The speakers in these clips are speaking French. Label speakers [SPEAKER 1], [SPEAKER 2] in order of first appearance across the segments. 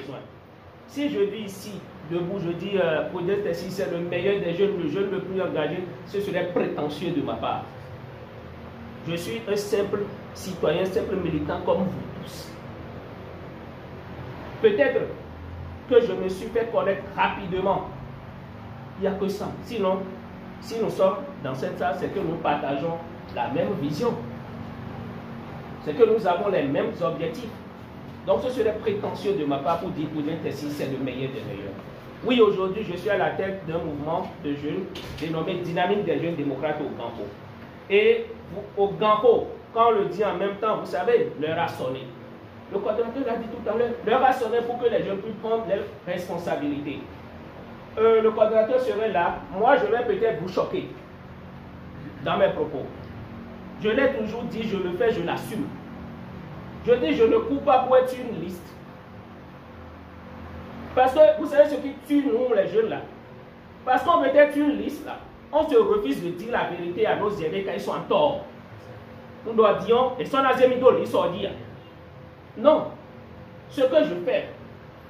[SPEAKER 1] besoin. Si je dis ici, debout, je dis peut-être si c'est le meilleur des jeunes, le jeune le plus engagé, ce serait prétentieux de ma part. Je suis un simple citoyen, simple militant comme vous tous. Peut-être que je me suis fait connaître rapidement. Il n'y a que ça. Sinon, si nous sommes dans cette salle, c'est que nous partageons la même vision. C'est que nous avons les mêmes objectifs. Donc ce serait prétentieux de ma part pour dire que c'est le meilleur des meilleurs. Oui, aujourd'hui, je suis à la tête d'un mouvement de jeunes dénommé Dynamique des jeunes démocrates au Gampo. Et au Gampo, quand on le dit en même temps, vous savez, l'heure a sonné. Le coordonnateur l'a dit tout à l'heure, l'heure a sonné pour que les jeunes puissent prendre leurs responsabilités. Le coordonnateur serait là. Moi, je vais peut-être vous choquer dans mes propos. Je l'ai toujours dit, je le fais, je l'assume. Je dis, je ne cours pas pour être une liste. Parce que vous savez ce qui tue nous, les jeunes là. Parce qu'on veut être une liste là. On se refuse de dire la vérité à nos aînés quand ils sont en tort. Nous doit dire, et son azémido, ils sont dire. Non. Ce que je fais,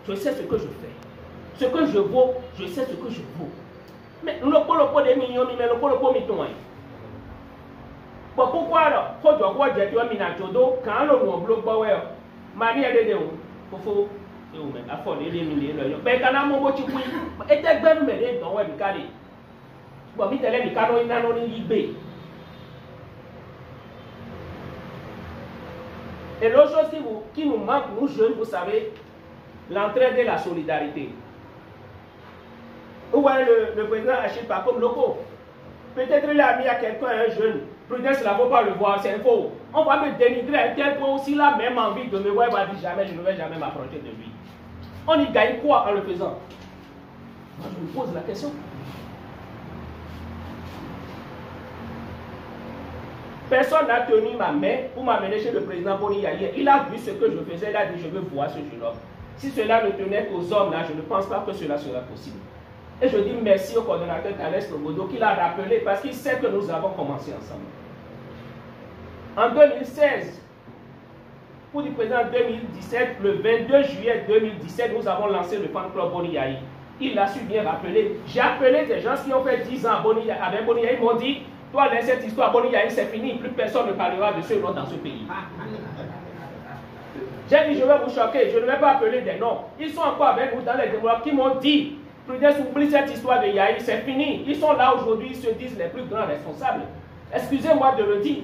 [SPEAKER 1] je sais ce que je fais. Ce que je vaux, je sais ce que je vaux. Mais nous ne pouvons pas des millions, mais nous ne pouvons pas mettre. Pourquoi alors, quand on voit des gens qui ont quand on bloque, mani a des faut affolé les milliers. Mais quand on a mon petit coup, et t'es bien mêlé dans le cadre. Bon, vite, les canons, ils n'ont pas libéré. Et l'autre chose qui nous manque, nous jeunes, vous savez, l'entraide et la solidarité. Où est le président Achille pas comme locaux? Peut-être il a mis à quelqu'un, un jeune, prudence, là, il ne faut pas le voir, c'est faux. On va me dénigrer à tel point aussi, il a même envie de me voir, il va dire jamais, je ne vais jamais m'approcher de lui. On y gagne quoi en le faisant? Moi, je me pose la question. Personne n'a tenu ma main pour m'amener chez le président Boni hier. Il a vu ce que je faisais, il a dit je veux voir ce jeune homme. Si cela ne tenait qu'aux hommes là, je ne pense pas que cela sera possible. Et je dis merci au coordonnateur Thalès Lobodo qui l'a rappelé parce qu'il sait que nous avons commencé ensemble. En 2016, pour le président 2017, le 22 juillet 2017, nous avons lancé le fan club Boni Yahi. Il l'a su bien rappeler. J'ai appelé des gens qui ont fait 10 ans avec Boni Yahi, ils m'ont dit toi, laisse cette histoire, Boni Yahi, c'est fini, plus personne ne parlera de ce nom dans ce pays. J'ai dit, je vais vous choquer, je ne vais pas appeler des noms. Ils sont encore avec vous dans les démocrates qui m'ont dit, Prudence, oublie cette histoire de Yahi, c'est fini. Ils sont là aujourd'hui, ils se disent les plus grands responsables. Excusez-moi de le dire,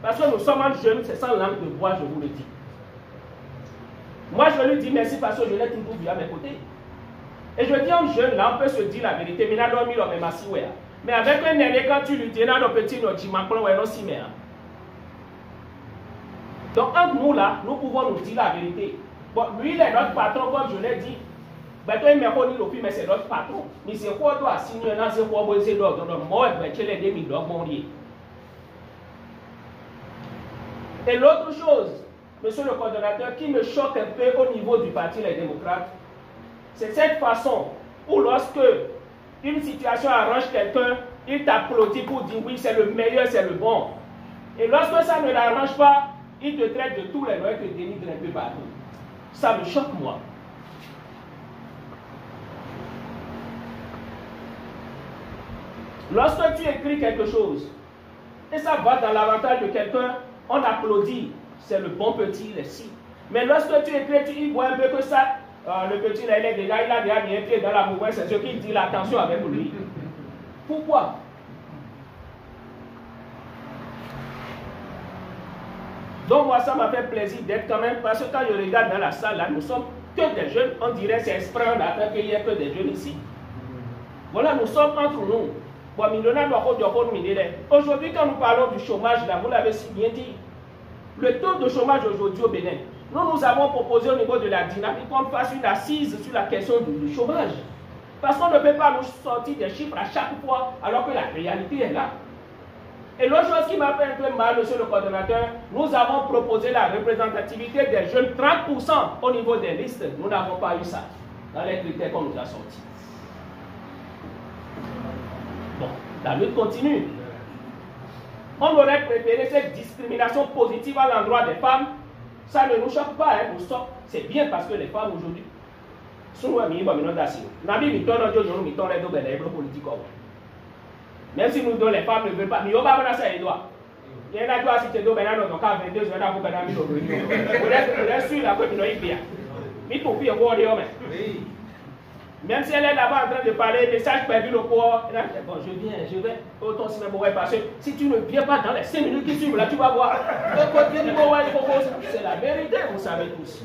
[SPEAKER 1] parce que nous sommes en jeunes, c'est sans langue de bois, je vous le dis. Moi, je lui dis merci parce que je l'ai toujours vu à mes côtés. Et je dis aux jeunes, là, on peut se dire la vérité, mais avec un aîné, quand tu lui dis, non, petit, donc, entre nous, là, nous pouvons nous dire la vérité. Bon, lui, il est notre patron, comme je l'ai dit. Mais toi, il m'a connu le mais c'est notre patron. Mais c'est quoi, toi, signer un ancien quoi, c'est l'ordre, moi, je vais les 2000 $, Et l'autre chose, monsieur le coordonnateur, qui me choque un peu au niveau du Parti Les Démocrates, c'est cette façon où lorsque une situation arrange quelqu'un, il t'applaudit pour dire oui, c'est le meilleur, c'est le bon. Et lorsque ça ne l'arrange pas, il te traite de tous les noms et te dénigre un peu partout. Ça me choque, moi. Lorsque tu écris quelque chose, et ça va dans l'avantage de quelqu'un, on applaudit. C'est le bon petit, il est si. Mais lorsque tu écris, tu y vois un peu que ça, le petit là, il est déjà, il a déjà mis un pied dans la mauvaise, c'est ce qu'il dit, l'attention avec lui. Pourquoi? Donc moi, ça m'a fait plaisir d'être quand même, parce que quand je regarde dans la salle, là, nous sommes que des jeunes, on dirait c'est exprès, on attend qu'il n'y ait que des jeunes ici. Voilà, nous sommes entre nous. Aujourd'hui, quand nous parlons du chômage, là, vous l'avez si bien dit, le taux de chômage aujourd'hui au Bénin, nous avons proposé au niveau de la dynamique qu'on fasse une assise sur la question du chômage. Parce qu'on ne peut pas nous sortir des chiffres à chaque fois, alors que la réalité est là. Et l'autre chose qui m'a fait un peu mal, monsieur le coordonnateur, nous avons proposé la représentativité des jeunes 30% au niveau des listes. Nous n'avons pas eu ça dans les critères qu'on nous a sortis. Bon, la lutte continue. On aurait préféré cette discrimination positive à l'endroit des femmes. Ça ne nous choque pas, hein, c'est bien parce que les femmes aujourd'hui, Même si nous, les femmes, ne veulent pas, mais on va pas ça les doigts. Il y en a qui ont cité d'eau, maintenant, donc à 22 heures, on va faire un peu de vous êtes sûr, la côte, il bien. Mais pour pire, on va même si elle est là-bas en train de parler, message perdu le corps, bon, je vais, autant si même parce que si tu ne viens pas dans les 5 minutes qui suivent, là, tu vas voir. C'est la vérité, vous savez tous.